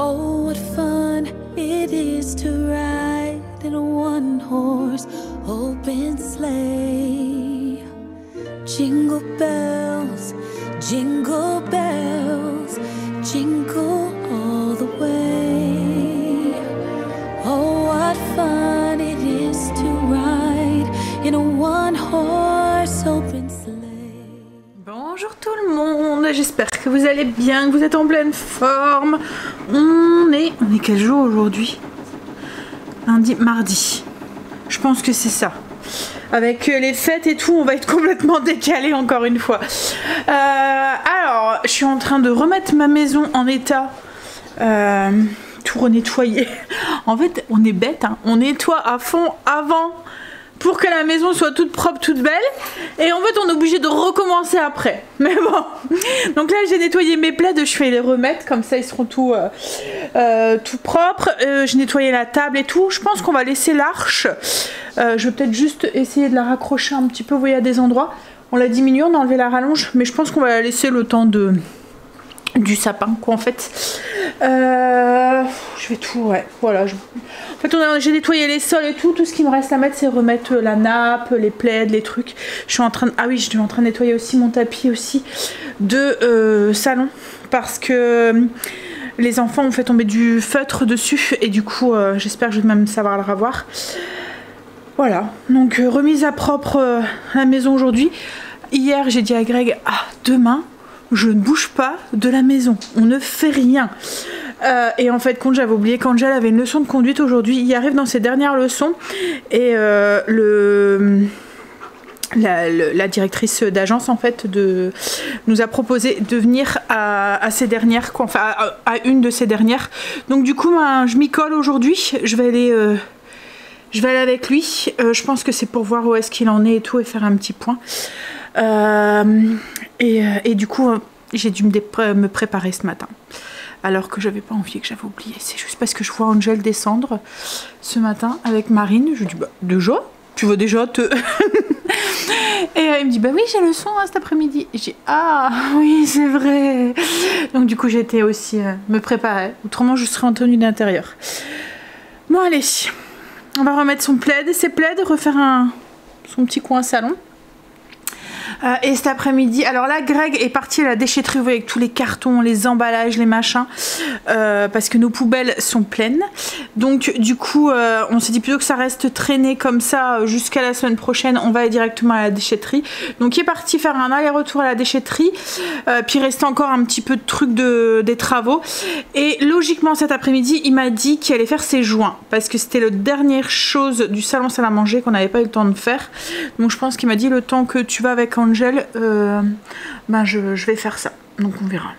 Oh, what fun it is to ride in a one-horse open sleigh. Jingle bells, jingle bells, jingle all the way. Oh, what fun it is to ride in a one-horse open sleigh. Bonjour tout le monde, j'espère que vous allez bien, que vous êtes en pleine forme. On est quel jour aujourd'hui? Lundi, mardi. Je pense que c'est ça. Avec les fêtes et tout, on va être complètement décalé encore une fois. Alors, je suis en train de remettre ma maison en état. Tout renettoyer. En fait, on est bête, hein. On nettoie à fond avant pour que la maison soit toute propre, toute belle. Et en fait, on est obligé de recommencer après. Mais bon. Donc là, j'ai nettoyé mes plaids. Je vais les remettre. Comme ça, ils seront tout propres. J'ai nettoyé la table et tout. Je pense qu'on va laisser l'arche. Je vais peut-être juste essayer de la raccrocher un petit peu. Vous voyez, à des endroits. On l'a diminué, on a enlevé la rallonge. Mais je pense qu'on va la laisser le temps du sapin, quoi, en fait. Je vais tout, ouais, voilà. En fait, j'ai nettoyé les sols et tout. Tout ce qui me reste à mettre, c'est remettre la nappe, les plaids, les trucs. Je suis en train de... Ah oui, je suis en train de nettoyer aussi mon tapis aussi de salon. Parce que les enfants ont fait tomber du feutre dessus. Et du coup, j'espère que je vais même savoir le revoir. Voilà. Donc, remise à propre la maison aujourd'hui. Hier, j'ai dit à Greg, ah, demain, je ne bouge pas de la maison, on ne fait rien. Et en fait, quand j'avais oublié qu'Angel avait une leçon de conduite aujourd'hui, il arrive dans ses dernières leçons et la directrice d'agence en fait nous a proposé de venir à ces dernières, quoi, enfin à une de ces dernières. Donc du coup, je m'y colle aujourd'hui. Je vais aller avec lui. Je pense que c'est pour voir où est-ce qu'il en est et tout et faire un petit point. Et du coup, j'ai dû me préparer ce matin. Alors que j'avais pas envie et que j'avais oublié. C'est juste parce que je vois Angel descendre ce matin avec Marine. Je lui dis, bah, déjà? Tu vas déjà te... Et il me dit, bah oui, j'ai le son hein, cet après-midi. Et j'ai dit, ah oui, c'est vrai. Donc du coup, j'ai été aussi me préparer. Autrement, je serais en tenue d'intérieur. Bon, allez. On va remettre son plaid, ses plaids, refaire son petit coin salon. Et cet après-midi, alors là Greg est parti à la déchetterie, vous voyez, avec tous les cartons, les emballages, les machins, parce que nos poubelles sont pleines. Donc du coup on s'est dit plutôt que ça reste traîné comme ça jusqu'à la semaine prochaine, on va aller directement à la déchetterie. Donc il est parti faire un aller-retour à la déchetterie, puis il restait encore un petit peu de trucs des travaux. Et logiquement cet après-midi il m'a dit qu'il allait faire ses joints, parce que c'était la dernière chose du salon salle à manger qu'on n'avait pas eu le temps de faire. Donc je pense qu'il m'a dit, le temps que tu vas avec Angel, ben je vais faire ça, donc on verra.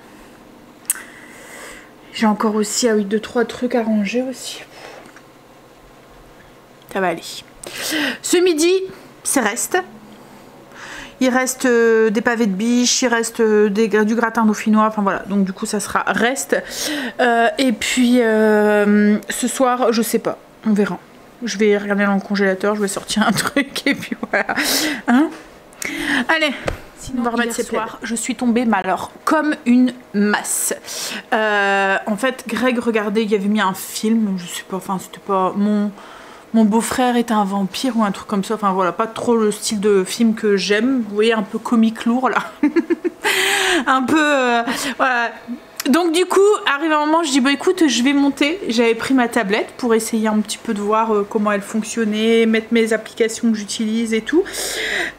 J'ai encore aussi, ah oui, 2-3 trucs à ranger aussi. Ça va aller. Ce midi, c'est reste. Il reste des pavés de biche, il reste du gratin dauphinois, enfin voilà, donc du coup ça sera reste. Et puis ce soir, je sais pas, on verra. Je vais regarder dans le congélateur, je vais sortir un truc et puis voilà. Hein? Allez, sinon, on va remettre ces soirs, je suis tombée, mais alors, comme une masse. En fait, Greg regardait, il avait mis un film, je sais pas, enfin, c'était pas... Mon beau-frère est un vampire ou un truc comme ça, enfin voilà, pas trop le style de film que j'aime. Vous voyez, un peu comique lourd, là. Un peu... voilà. Donc du coup, arrivé un moment, je dis bah écoute, je vais monter. J'avais pris ma tablette pour essayer un petit peu de voir comment elle fonctionnait, mettre mes applications que j'utilise et tout.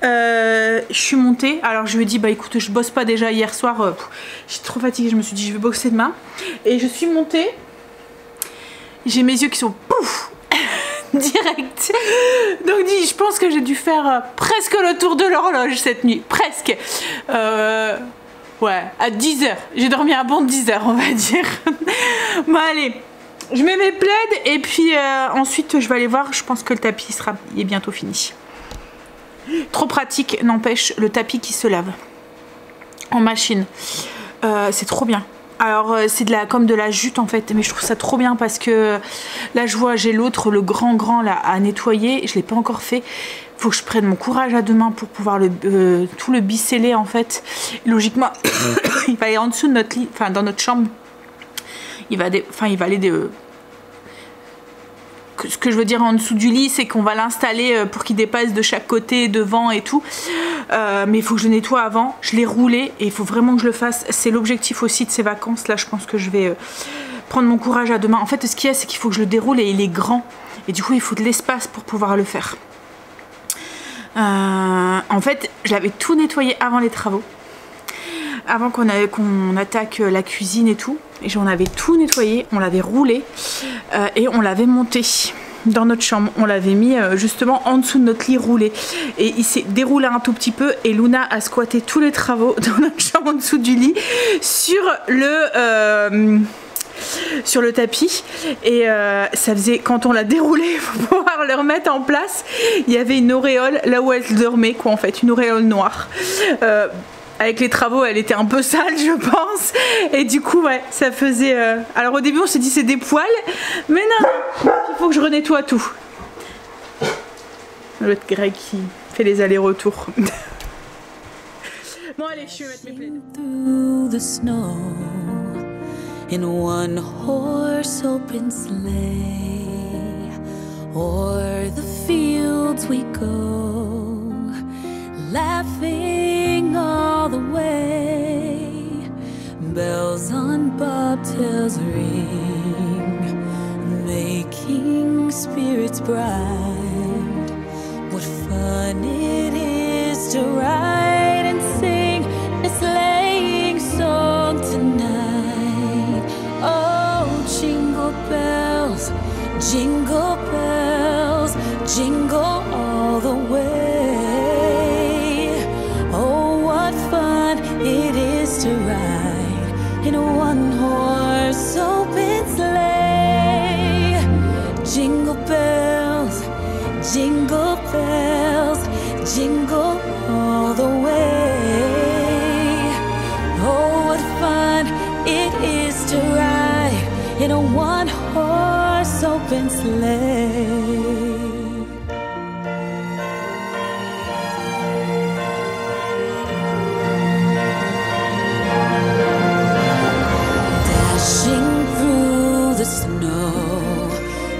Je suis montée. Alors je lui ai dit bah écoute, je bosse pas déjà hier soir. J'étais trop fatiguée. Je me suis dit je vais bosser demain. Et je suis montée. J'ai mes yeux qui sont pouf direct. Donc je pense que j'ai dû faire presque le tour de l'horloge cette nuit. Presque. Ouais, à 10 h. J'ai dormi un bon 10 h, on va dire. Bon, allez. Je mets mes plaids et puis ensuite, je vais aller voir. Je pense que le tapis il est bientôt fini. Trop pratique, n'empêche, le tapis qui se lave en machine. C'est trop bien. Alors, c'est comme de la jute en fait. Mais je trouve ça trop bien parce que là, je vois, j'ai l'autre, le grand là, à nettoyer. Je ne l'ai pas encore fait. Faut que je prenne mon courage à deux mains pour pouvoir tout le biceller en fait. Et logiquement, il va aller en dessous de notre lit, enfin dans notre chambre. il va aller ce que je veux dire en dessous du lit, c'est qu'on va l'installer pour qu'il dépasse de chaque côté, devant et tout. Mais il faut que je le nettoie avant. Je l'ai roulé et il faut vraiment que je le fasse. C'est l'objectif aussi de ces vacances. Là, je pense que je vais prendre mon courage à demain. En fait, ce qu'il y a, c'est qu'il faut que je le déroule et il est grand. Et du coup, il faut de l'espace pour pouvoir le faire. En fait, je l'avais tout nettoyé avant les travaux. Avant qu'on attaque la cuisine et tout. Et j'en avais tout nettoyé, on l'avait roulé et on l'avait monté dans notre chambre. On l'avait mis justement en dessous de notre lit roulé. Et il s'est déroulé un tout petit peu et Luna a squatté tous les travaux dans notre chambre en dessous du lit sur le tapis. Et ça faisait, quand on l'a déroulé pour pouvoir le remettre en place, il y avait une auréole là où elle dormait, quoi, en fait, une auréole noire. Avec les travaux, elle était un peu sale, je pense. Et du coup, ouais, ça faisait... Alors au début, on s'est dit c'est des poils. Mais non, il faut que je renettoie tout. L'autre Greg qui fait les allers-retours. Bon, allez, je vais mettre mes plaids. Through the snow in one horse open sleigh, o'er the fields we go, laughing all the way. Bells on bobtails ring, making spirits bright. What fun it is to ride and sing a sleighing song tonight. Oh, jingle bells, jingle bells, jingle all the way. Oh, what fun it is to ride in a one-horse open sleigh. Jingle bells, jingle bells, jingle all the way. Oh, what fun it is to ride in a one-horse open sleigh.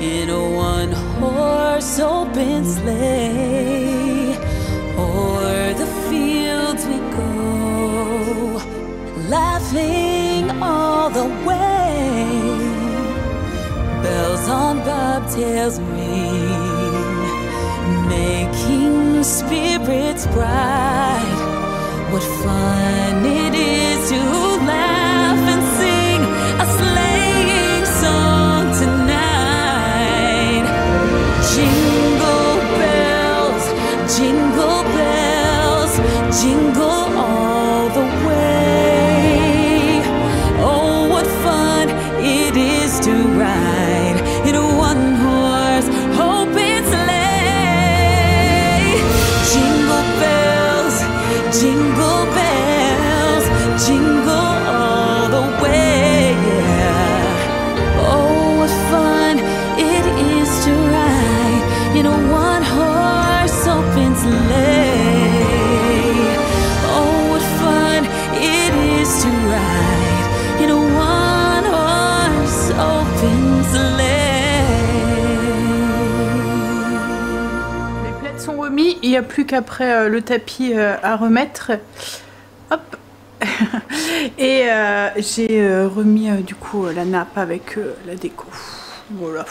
In a one-horse open sleigh, o'er the fields we go, laughing all the way. Bells on bobtails ring, making spirits bright. What fun it is to laugh and sing a sleighing song tonight. Jingle bells, jingle bells, jingle all the way. Oh, what fun it is to ride in a one-horse open sleigh. Jingle bells, jingle bells, jingle all the way. Oh, what fun it is to ride in a one-horse open sleigh. Oh, what fun it is to ride in a one-horse open sleigh. Les plaids sont remis, il n'y a plus qu'après le tapis à remettre. Hop. Et j'ai remis du coup la nappe avec la déco. Voilà.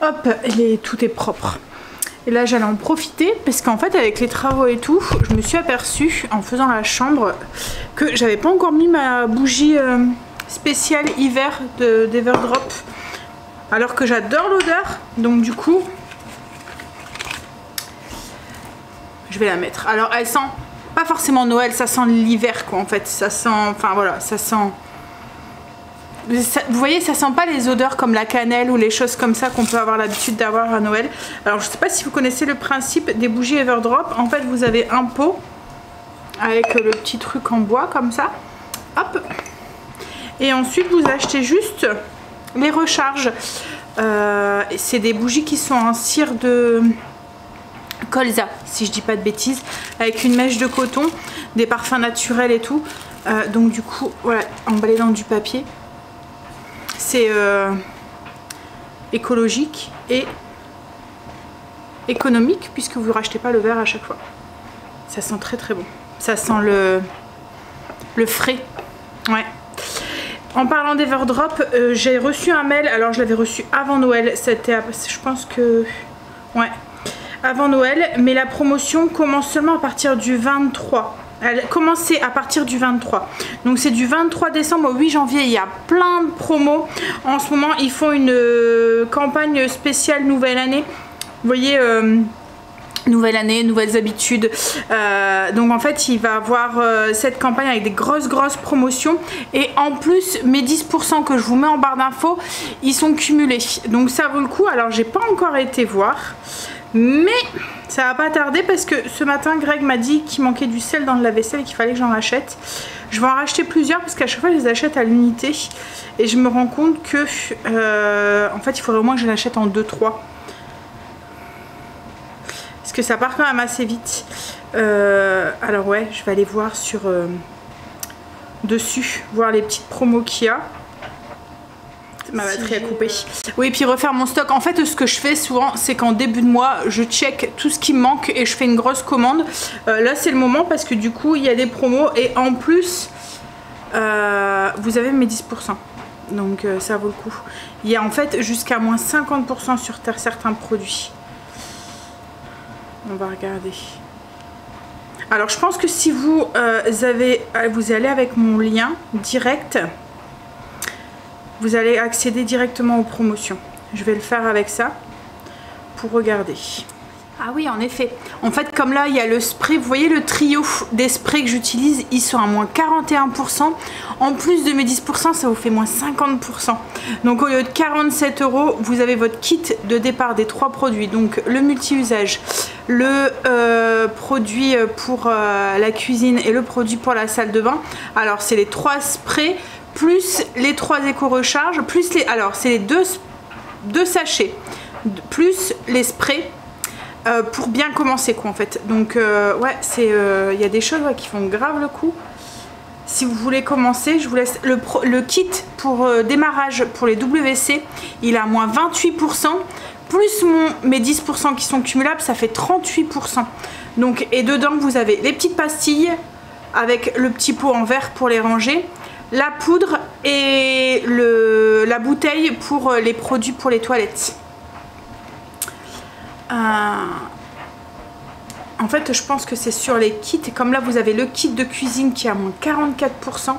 Hop, tout est propre. Et là j'allais en profiter parce qu'en fait avec les travaux et tout, je me suis aperçue en faisant la chambre que j'avais pas encore mis ma bougie spéciale hiver d'Everdrop. Alors que j'adore l'odeur, donc du coup je vais la mettre. Alors elle sent pas forcément Noël, ça sent l'hiver quoi en fait. Ça sent, enfin voilà, ça sent... Vous voyez, ça sent pas les odeurs comme la cannelle ou les choses comme ça qu'on peut avoir l'habitude d'avoir à Noël. Alors je sais pas si vous connaissez le principe des bougies Everdrop. En fait vous avez un pot avec le petit truc en bois comme ça. Hop. Et ensuite vous achetez juste les recharges. C'est des bougies qui sont en cire de colza, si je dis pas de bêtises, avec une mèche de coton, des parfums naturels et tout. Donc du coup, voilà, emballé dans du papier. c'est écologique et économique puisque vous ne rachetez pas le verre à chaque fois. Ça sent très très bon. Ça sent le frais. Ouais. En parlant d'Everdrop, j'ai reçu un mail. Alors je l'avais reçu avant Noël. C'était, je pense que... Ouais. Avant Noël. Mais la promotion commence seulement à partir du 23. Elle commençait à partir du 23. Donc c'est du 23 décembre au 8 janvier. Il y a plein de promos. En ce moment, ils font une campagne spéciale nouvelle année. Vous voyez, nouvelle année, nouvelles habitudes. Donc en fait, il va avoir cette campagne avec des grosses promotions. Et en plus, mes 10% que je vous mets en barre d'infos, ils sont cumulés. Donc ça vaut le coup. Alors j'ai pas encore été voir. Mais ça va pas tarder parce que ce matin Greg m'a dit qu'il manquait du sel dans le lave-vaisselle et qu'il fallait que j'en rachète. Je vais en racheter plusieurs parce qu'à chaque fois je les achète à l'unité. Et je me rends compte que en fait il faudrait au moins que je l'achète en 2-3. Parce que ça part quand même assez vite. Alors ouais, je vais aller voir sur dessus, voir les petites promos qu'il y a. Ma batterie a coupé. Oui, puis refaire mon stock. En fait, ce que je fais souvent, c'est qu'en début de mois, je check tout ce qui me manque et je fais une grosse commande. Là, c'est le moment parce que du coup, il y a des promos et en plus, vous avez mes 10%. Donc, ça vaut le coup. Il y a en fait jusqu'à moins 50% sur certains produits. On va regarder. Alors, je pense que si vous allez avec mon lien direct, vous allez accéder directement aux promotions. Je vais le faire avec ça pour regarder. Ah oui, en effet. En fait, comme là, il y a le spray. Vous voyez le trio des sprays que j'utilise, ils sont à moins 41%. En plus de mes 10%, ça vous fait moins 50%. Donc au lieu de 47 €, vous avez votre kit de départ des 3 produits. Donc le multi-usage, le produit pour la cuisine et le produit pour la salle de bain. Alors c'est les 3 sprays plus les 3 éco-recharges, plus les... Alors, c'est les 2 sachets, plus les sprays pour bien commencer, quoi, en fait. Donc, ouais, c'est... Il y a des choses qui font grave le coup. Si vous voulez commencer, je vous laisse... Le kit pour démarrage pour les WC, il est à moins 28%. Plus mes 10% qui sont cumulables, ça fait 38%. Donc, et dedans, vous avez les petites pastilles avec le petit pot en verre pour les ranger, la poudre et la bouteille pour les produits pour les toilettes. En fait, je pense que c'est sur les kits. Et comme là, vous avez le kit de cuisine qui est à moins 44%.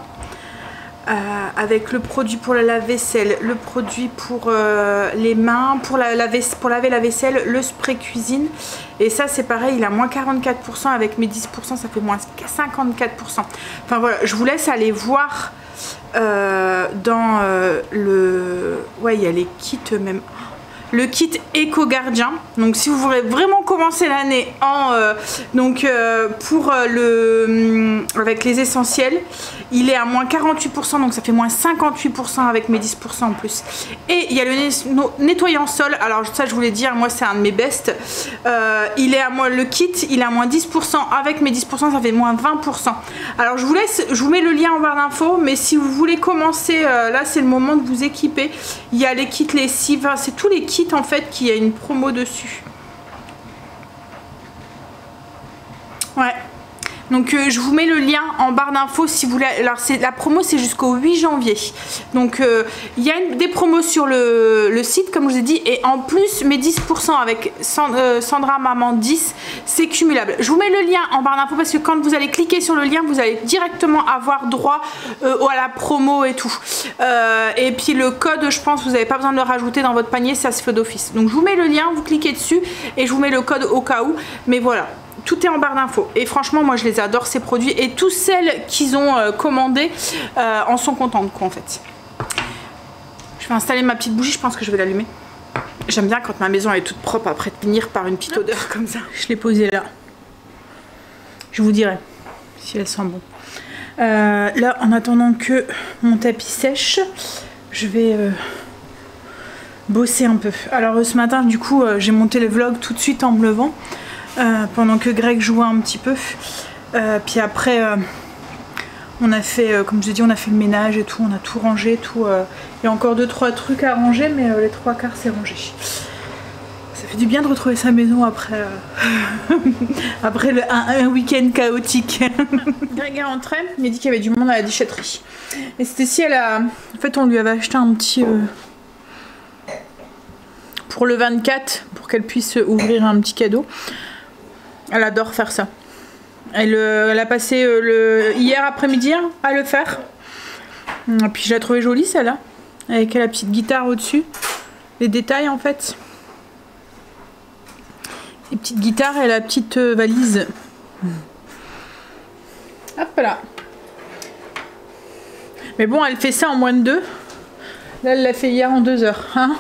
Avec le produit pour la lave-vaisselle, le produit pour les mains, pour laver la vaisselle, le spray cuisine. Et ça, c'est pareil, il a moins 44%. Avec mes 10%, ça fait moins 54%. Enfin voilà, je vous laisse aller voir dans le... Ouais, il y a les kits même. Le kit Éco Gardien. Donc si vous voulez vraiment commencer l'année en pour avec les essentiels, il est à moins 48%, donc ça fait moins 58% avec mes 10% en plus. Et il y a le nettoyant sol. Alors ça, je voulais dire, moi c'est un de mes best. Il est à moins, le kit, il est à moins 10%, avec mes 10%, ça fait moins 20%. Alors je vous mets le lien en barre d'infos, mais si vous voulez commencer, là c'est le moment de vous équiper. Il y a les kits lessive, c'est tous les kits en fait qui a une promo dessus. Ouais. Donc je vous mets le lien en barre d'infos si vous voulez. Alors la promo c'est jusqu'au 8 janvier. Donc il y a des promos sur le site comme je vous ai dit. Et en plus mes 10% avec Sandra Maman 10 c'est cumulable. Je vous mets le lien en barre d'infos parce que quand vous allez cliquer sur le lien vous allez directement avoir droit à la promo et tout. Et puis le code je pense vous n'avez pas besoin de le rajouter dans votre panier, ça se fait d'office. Donc je vous mets le lien, vous cliquez dessus et je vous mets le code au cas où. Mais voilà. Tout est en barre d'infos et franchement moi je les adore ces produits et tous celles qu'ils ont commandés en sont contentes quoi en fait. Je vais installer ma petite bougie, je pense que je vais l'allumer. J'aime bien quand ma maison est toute propre après de finir par une petite odeur comme ça. Je l'ai posée là. Je vous dirai si elle sent bon. Là en attendant que mon tapis sèche, je vais bosser un peu. Alors ce matin du coup j'ai monté le vlog tout de suite en me levant. Pendant que Greg jouait un petit peu. Puis après, On a fait, comme je vous ai dit, on a fait le ménage et tout, on a tout rangé, tout. Il y a encore 2-3 trucs à ranger, mais les 3/4 c'est rangé. Ça fait du bien de retrouver sa maison après, après un week-end chaotique. Greg est rentré, il m'a dit qu'il y avait du monde à la déchetterie. Et Stécie, elle a... En fait, on lui avait acheté un petit... pour le 24, pour qu'elle puisse ouvrir un petit cadeau. Elle adore faire ça. Elle a passé hier après-midi à le faire. Et puis je l'ai trouvée jolie celle-là. Avec la petite guitare au-dessus. Les détails en fait. Les petites guitares et la petite valise. Hop là. Mais bon, elle fait ça en moins de 2. Là, elle l'a fait hier en 2 heures. Hein.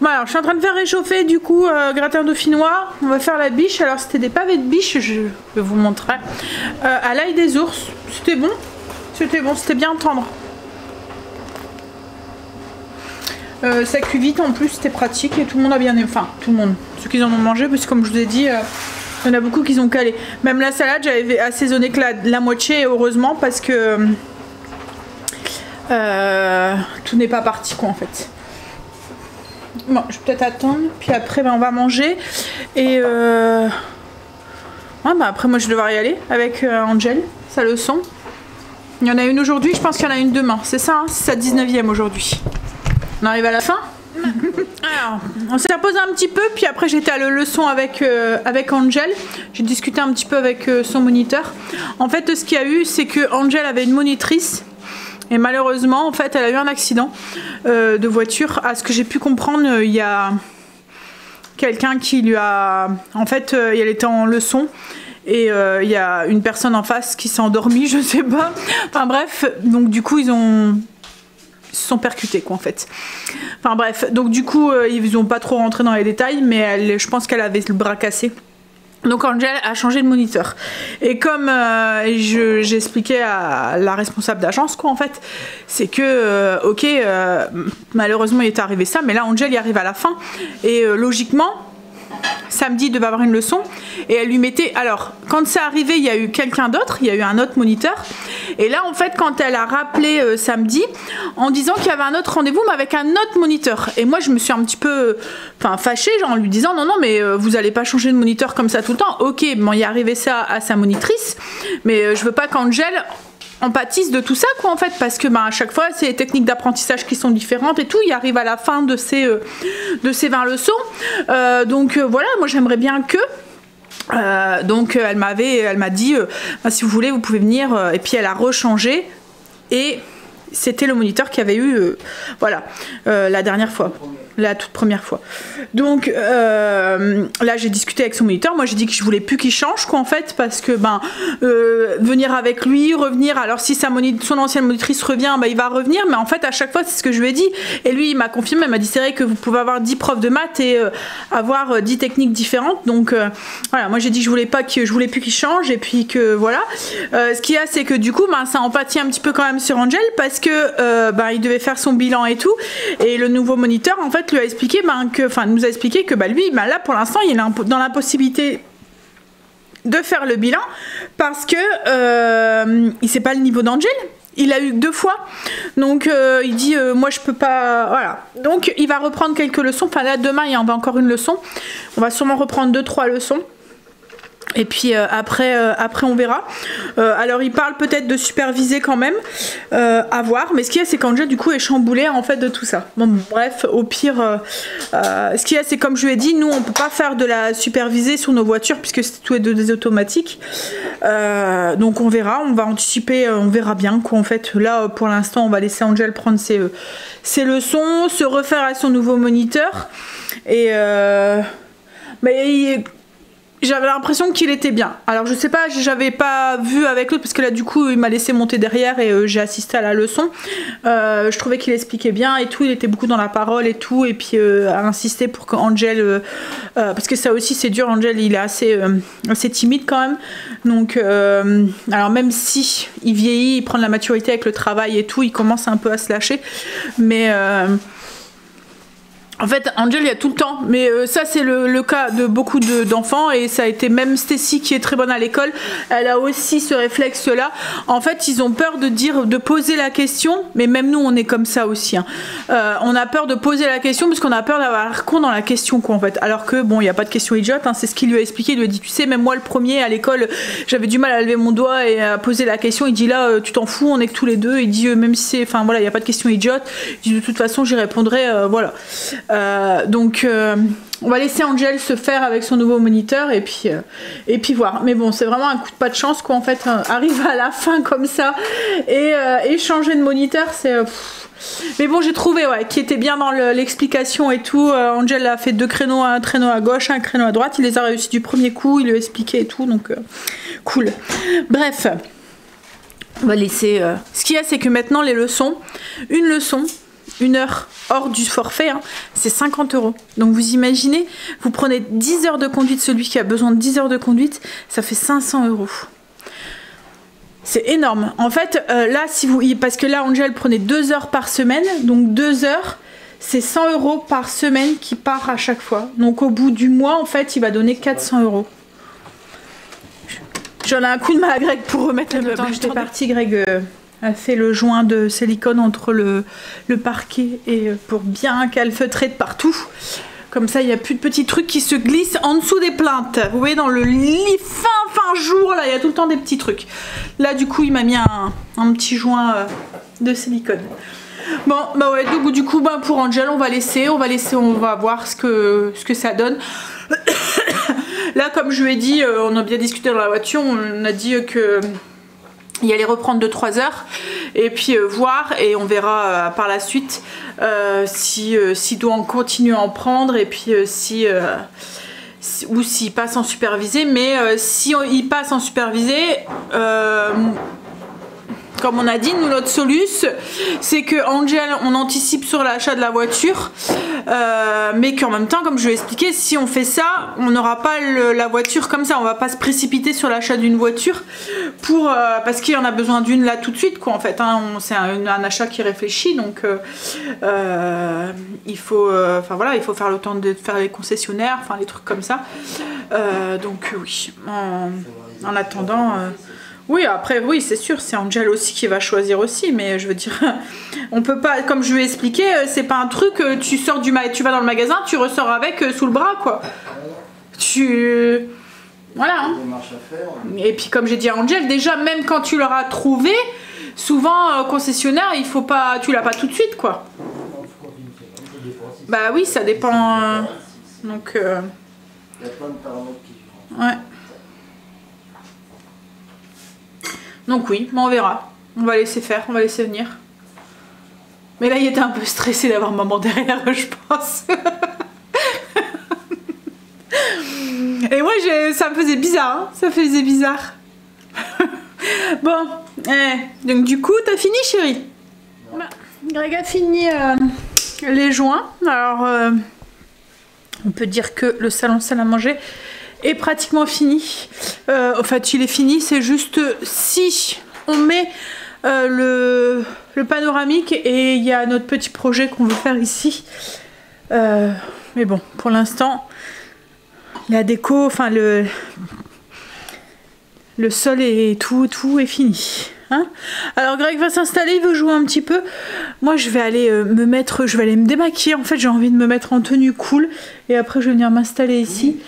Bon, alors je suis en train de faire réchauffer du coup gratin dauphinois. On va faire la biche. Alors c'était des pavés de biche, je vais vous montrer. À l'ail des ours. C'était bon. C'était bon, c'était bien tendre. Ça cuit vite en plus, c'était pratique et tout le monde a bien aimé. Enfin, tout le monde. Ceux qui en ont mangé, parce que comme je vous ai dit, il y en a beaucoup qui ont calé. Même la salade, j'avais assaisonné que la moitié, heureusement, parce que tout n'est pas parti quoi en fait. Bon, je vais peut-être attendre, puis après ben, on va manger et ouais, bah, après moi je vais devoir y aller avec Angel, sa leçon. Il y en a une aujourd'hui, je pense qu'il y en a une demain, c'est ça, hein, c'est sa 19e aujourd'hui. On arrive à la fin. Alors, on s'est reposé un petit peu, puis après j'étais à la leçon avec Angel. J'ai discuté un petit peu avec son moniteur. En fait, ce qu'il y a eu, c'est que Angel avait une monitrice. Et malheureusement, en fait, elle a eu un accident de voiture. À ce que j'ai pu comprendre, il y a quelqu'un qui lui a... En fait, elle était en leçon et il y a une personne en face qui s'est endormie, je sais pas. Enfin bref, donc du coup, ils se sont percutés, quoi, en fait. Enfin bref, donc du coup, ils n'ont pas trop rentré dans les détails, mais je pense qu'elle avait le bras cassé. Donc Angel a changé de moniteur. Et comme j'expliquais à la responsable d'agence quoi en fait, c'est que ok malheureusement il est arrivé ça, mais là Angel y arrive à la fin et logiquement samedi il devait avoir une leçon et elle lui mettait, alors quand c'est arrivé il y a eu quelqu'un d'autre, il y a eu un autre moniteur et là en fait quand elle a rappelé samedi en disant qu'il y avait un autre rendez-vous mais avec un autre moniteur et moi je me suis un petit peu fâchée genre en lui disant non mais vous allez pas changer de moniteur comme ça tout le temps. Ok bon il est arrivé ça à sa monitrice mais je veux pas qu'Angel empathise de tout ça quoi en fait parce que à chaque fois c'est les techniques d'apprentissage qui sont différentes et tout, il arrive à la fin de ces 20 leçons donc voilà moi j'aimerais bien que donc elle m'a dit si vous voulez vous pouvez venir et puis elle a rechangé et c'était le moniteur qui avait eu voilà la dernière fois, la toute première fois. Donc là j'ai discuté avec son moniteur, moi j'ai dit que je voulais plus qu'il change quoi en fait parce que venir avec lui, revenir, alors si son ancienne monitrice revient il va revenir mais en fait à chaque fois c'est ce que je lui ai dit et lui il m'a confirmé, il m'a dit c'est vrai que vous pouvez avoir 10 profs de maths et avoir 10 techniques différentes donc voilà moi j'ai dit que je voulais plus qu'il change et puis que voilà ce qu'il y a c'est que du coup ça empathie un petit peu quand même sur Angel parce que il devait faire son bilan et tout et le nouveau moniteur en fait lui a expliqué nous a expliqué que lui là pour l'instant il est dans l'impossibilité de faire le bilan parce que il sait pas le niveau d'Angel, il a eu 2 fois donc il dit moi je peux pas voilà donc il va reprendre quelques leçons, là demain il y en va encore une leçon, on va sûrement reprendre 2-3 leçons. Et puis après on verra. Alors il parle peut-être de superviser quand même, à voir. Mais ce qu'il y a c'est qu'Angel du coup est chamboulé en fait de tout ça. Bon bref, au pire, ce qu'il y a c'est comme je lui ai dit, nous on peut pas faire de la superviser sur nos voitures puisque c'est tout des automatiques. Donc on verra, on va anticiper, on verra bien quoi en fait. Là pour l'instant on va laisser Angel prendre ses leçons, se refaire à son nouveau moniteur. Et mais j'avais l'impression qu'il était bien. Alors je sais pas, j'avais pas vu avec l'autre parce que là du coup il m'a laissé monter derrière et j'ai assisté à la leçon. Je trouvais qu'il expliquait bien et tout, il était beaucoup dans la parole et tout et puis à insister pour qu'Angel parce que ça aussi c'est dur, Angel il est assez timide quand même. Donc alors même si il vieillit, il prend de la maturité avec le travail et tout, il commence un peu à se lâcher mais En fait, Angel, il y a tout le temps, mais ça c'est le cas de beaucoup d'enfants et ça a été même Stacy qui est très bonne à l'école, elle a aussi ce réflexe-là. En fait, ils ont peur de poser la question, mais même nous on est comme ça aussi. Hein. On a peur de poser la question parce qu'on a peur d'avoir l'air con dans la question, quoi, en fait. Alors que bon, il n'y a pas de question idiote, hein, c'est ce qu'il lui a expliqué. Il lui a dit, tu sais, même moi le premier à l'école, j'avais du mal à lever mon doigt et à poser la question. Il dit là, tu t'en fous, on est que tous les deux. Il dit même si c'est, enfin voilà, il n'y a pas de question idiote. Il dit de toute façon, j'y répondrai, voilà. Donc on va laisser Angel se faire avec son nouveau moniteur et puis voir. Mais bon, c'est vraiment un coup de pas de chance quoi en fait, arrive à la fin comme ça et changer de moniteur, c'est mais bon, j'ai trouvé qui était bien dans l'explication et tout. Angel a fait 2 créneaux, un créneau à gauche, un créneau à droite, il les a réussi du premier coup, il lui a expliqué et tout, donc cool. Bref, on va laisser ce qu'il y a, c'est que maintenant les leçons, une leçon, 1 heure hors du forfait, hein, c'est 50 €. Donc vous imaginez, vous prenez 10 heures de conduite, celui qui a besoin de 10 heures de conduite, ça fait 500 €. C'est énorme. En fait, là, parce que là, Angel prenait 2 heures par semaine, donc 2 heures, c'est 100 € par semaine qui part à chaque fois. Donc au bout du mois, en fait, il va donner 400 €. J'en ai un coup de main à Greg pour remettre le temps. J'étais partie, Greg a fait le joint de silicone entre le parquet et pour bien calfeutrer de partout. Comme ça, il n'y a plus de petits trucs qui se glissent en dessous des plaintes. Vous voyez, dans le lit fin jour, là, il y a tout le temps des petits trucs. Là, du coup, il m'a mis un petit joint de silicone. Bon, bah ouais, du coup, bah, pour Angel, on va voir ce que ça donne. Là, comme je lui ai dit, on a bien discuté dans la voiture, on a dit que il allait reprendre 2-3 heures et puis voir et on verra par la suite s'il doit en continuer à en prendre et puis ou s'il passe en supervisé. Mais si il passe en supervisé, comme on a dit, nous, notre soluce, c'est que Angel, on anticipe sur l'achat de la voiture, mais qu'en même temps, comme je l'ai expliqué, si on fait ça, on n'aura pas la voiture comme ça, on va pas se précipiter sur l'achat d'une voiture parce qu'il y en a besoin d'une là tout de suite, quoi, en fait. Hein, c'est un achat qui réfléchit, donc il faut, voilà, il faut faire le temps de faire les concessionnaires, les trucs comme ça. Donc oui, en attendant. Oui, après, oui, c'est sûr, c'est Angel aussi qui va choisir aussi, mais je veux dire, on peut pas, comme je lui ai expliqué, c'est pas un truc, tu vas dans le magasin, tu ressors avec sous le bras, quoi. Voilà. Hein. Et puis, comme j'ai dit à Angel, déjà, même quand tu l'auras trouvé, souvent, concessionnaire, il faut pas, tu l'as pas tout de suite, quoi. Bah oui, ça dépend, donc... Il y a plein de paramètres qui... Ouais. Donc oui, mais on verra. On va laisser faire, on va laisser venir. Mais là, il était un peu stressé d'avoir maman derrière, je pense. Et moi, ça me faisait bizarre. Hein, ça faisait bizarre. Bon, donc du coup, t'as fini, chérie? Greg a fini les joints. Alors, on peut dire que le salon salle à manger est pratiquement fini. En fait, il est fini, c'est juste si on met le panoramique et il y a notre petit projet qu'on veut faire ici. Mais bon, pour l'instant, la déco, enfin le sol et tout est fini. Hein, alors Greg va s'installer, il veut jouer un petit peu. Moi je vais aller je vais aller me démaquiller. En fait j'ai envie de me mettre en tenue cool et après je vais venir m'installer ici.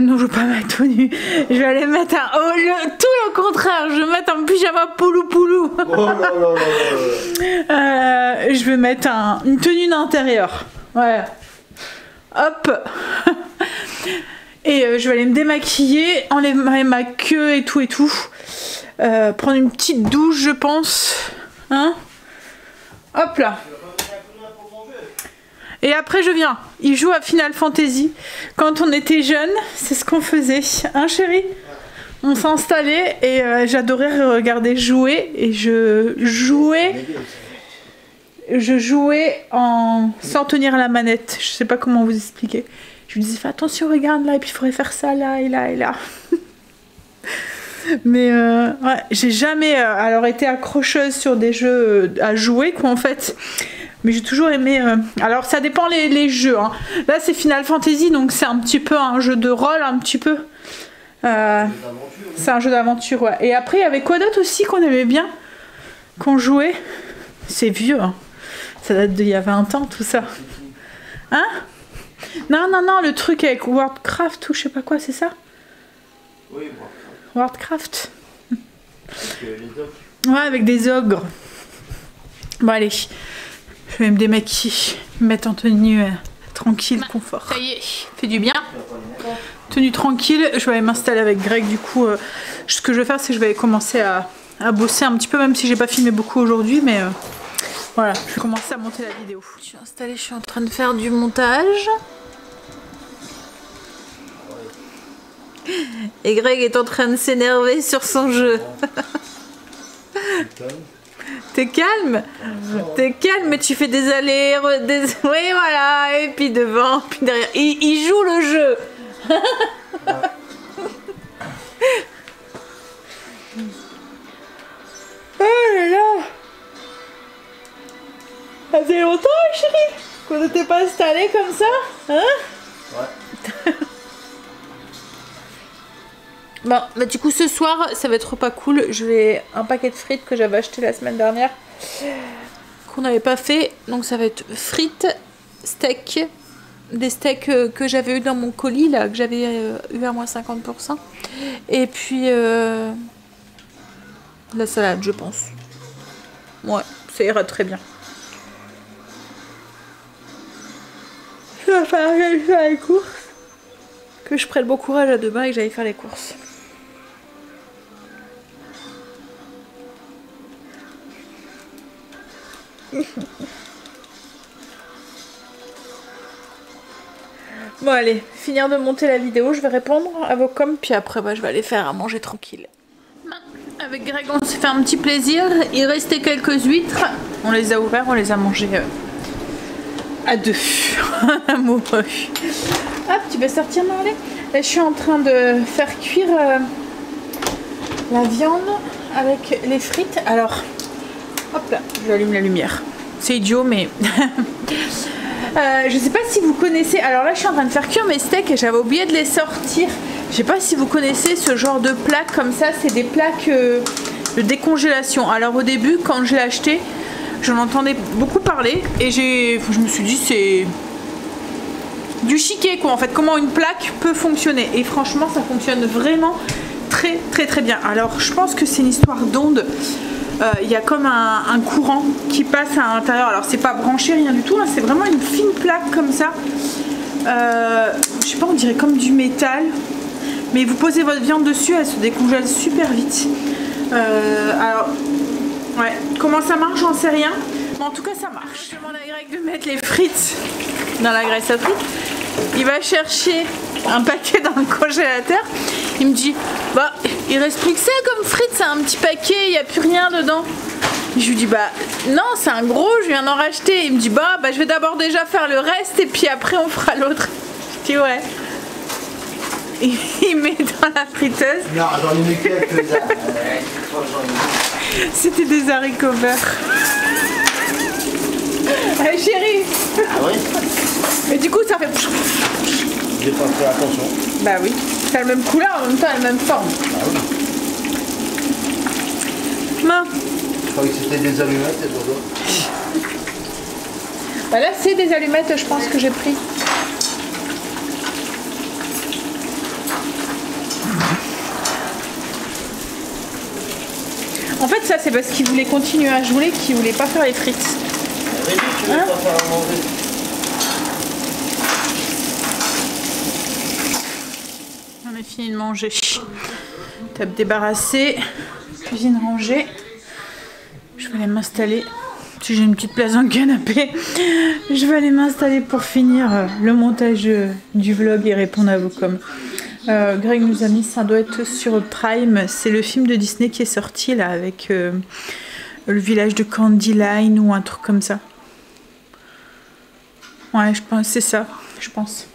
Non, je veux pas ma tenue. Je vais aller mettre tout le contraire. Je vais mettre un pyjama poulou. Oh je vais mettre une tenue d'intérieur. Voilà. Hop. Et je vais aller me démaquiller, enlever ma queue et tout. Prendre une petite douche, je pense. Hein? Hop là. Et après, je viens. Il joue à Final Fantasy. Quand on était jeunes, c'est ce qu'on faisait. Hein, chérie? On s'installait et j'adorais regarder jouer. Et je jouais sans tenir la manette. Je sais pas comment vous expliquer. Je lui disais, fais attention, regarde là, et puis il faudrait faire ça là et là et là. Mais ouais, j'ai jamais alors été accrocheuse sur des jeux à jouer, quoi, en fait. Mais j'ai toujours aimé... Alors ça dépend les jeux. Hein. Là c'est Final Fantasy, donc c'est un petit peu un jeu de rôle, un petit peu. C'est un jeu d'aventure, ouais. Et après il y avait quoi d'autre aussi qu'on aimait bien, qu'on jouait. C'est vieux, hein. Ça date d'il y a 20 ans tout ça. Hein? Non, le truc avec Warcraft ou je sais pas quoi, c'est ça? Oui, Warcraft. avec les ogres. Ouais, avec des ogres. Bon allez, je vais me démaquiller, me mettre en tenue tranquille, confort. Ça y est, fait du bien. Tenue tranquille, je vais aller m'installer avec Greg. Du coup, ce que je vais faire, c'est que je vais commencer à bosser un petit peu, même si j'ai pas filmé beaucoup aujourd'hui, mais voilà, je vais commencer à monter la vidéo. Je suis installée, je suis en train de faire du montage. Et Greg est en train de s'énerver sur son jeu. T'es calme? T'es calme, mais tu fais des allers, oui voilà, et puis devant, puis derrière. Il joue le jeu. Oh là là. Ça fait longtemps, chérie, qu'on n'était pas installé comme ça, hein? Ouais. Bon, bah du coup ce soir ça va être pas cool. Je vais un paquet de frites que j'avais acheté la semaine dernière, qu'on n'avait pas fait. Donc ça va être frites, steak, des steaks que j'avais eu dans mon colis là, que j'avais eu à moins 50%. Et puis la salade, je pense. Ouais, ça ira très bien. Il va falloir que j'aille faire les courses. Que je prenne bon courage à demain et que j'aille faire les courses. Bon allez, finir de monter la vidéo, je vais répondre à vos coms, puis après bah, je vais aller faire à manger tranquille. Avec Greg on s'est fait un petit plaisir, il restait quelques huîtres, on les a ouverts, on les a mangées à deux, amoureux. Hop, tu veux sortir Marley? Là je suis en train de faire cuire la viande avec les frites. Alors, hop là, j'allume la lumière. C'est idiot mais... je sais pas si vous connaissez, alors là je suis en train de faire cuire mes steaks et j'avais oublié de les sortir. Je sais pas si vous connaissez ce genre de plaques comme ça, c'est des plaques de décongélation. Alors au début quand je l'ai acheté, j'en entendais beaucoup parler et je me suis dit c'est du chiquet quoi en fait, comment une plaque peut fonctionner. Et franchement ça fonctionne vraiment très bien. Alors je pense que c'est une histoire d'onde. Il y a comme un courant qui passe à l'intérieur. Alors c'est pas branché, rien du tout, c'est vraiment une fine plaque comme ça. Je sais pas, on dirait comme du métal. Mais vous posez votre viande dessus, elle se décongèle super vite. Alors, ouais, comment ça marche, j'en sais rien. Mais en tout cas ça marche. Je demande à Greg de mettre les frites dans la graisse à frites. Il va chercher un paquet dans le congélateur. Il me dit, bah il reste plus que ça comme frites, c'est un petit paquet, il n'y a plus rien dedans. Je lui dis, bah non c'est un gros, je viens d'en racheter. Il me dit, bah je vais d'abord déjà faire le reste et puis après on fera l'autre. Je dis ouais. Il met dans la friteuse. Non, j'en ai mis quelques-uns. C'était des haricots verts. Allez chérie. Ah oui? Mais du coup ça fait... J'ai pas fait attention. Bah oui, c'est la même couleur en même temps, la même forme. Ah oui. Non. Je croyais que c'était des allumettes et dodo. Bah là c'est des allumettes je pense que j'ai pris. En fait ça c'est parce qu'il voulait continuer à jouer, qu'il voulait pas faire les frites. Rémi, tu veux pas faire à manger? On a fini de manger. Table débarrassée, cuisine rangée. Je vais aller m'installer. Si j'ai une petite place dans le canapé, je vais aller m'installer pour finir le montage du vlog et répondre à vos coms. Greg nous a mis, ça doit être sur Prime. C'est le film de Disney qui est sorti là avec le village de Candyline ou un truc comme ça. Ouais, je pense c'est ça, je pense.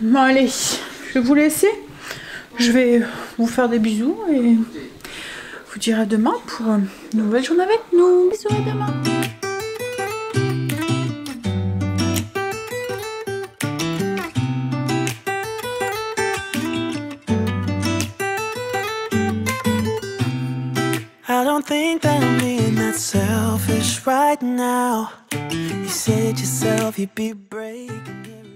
Bon allez, je vais vous laisser. Je vais vous faire des bisous et vous dire à demain pour une nouvelle journée avec nous. Bisous à demain. don't think that I'm being that selfish right now. You said yourself you'd be breaking it.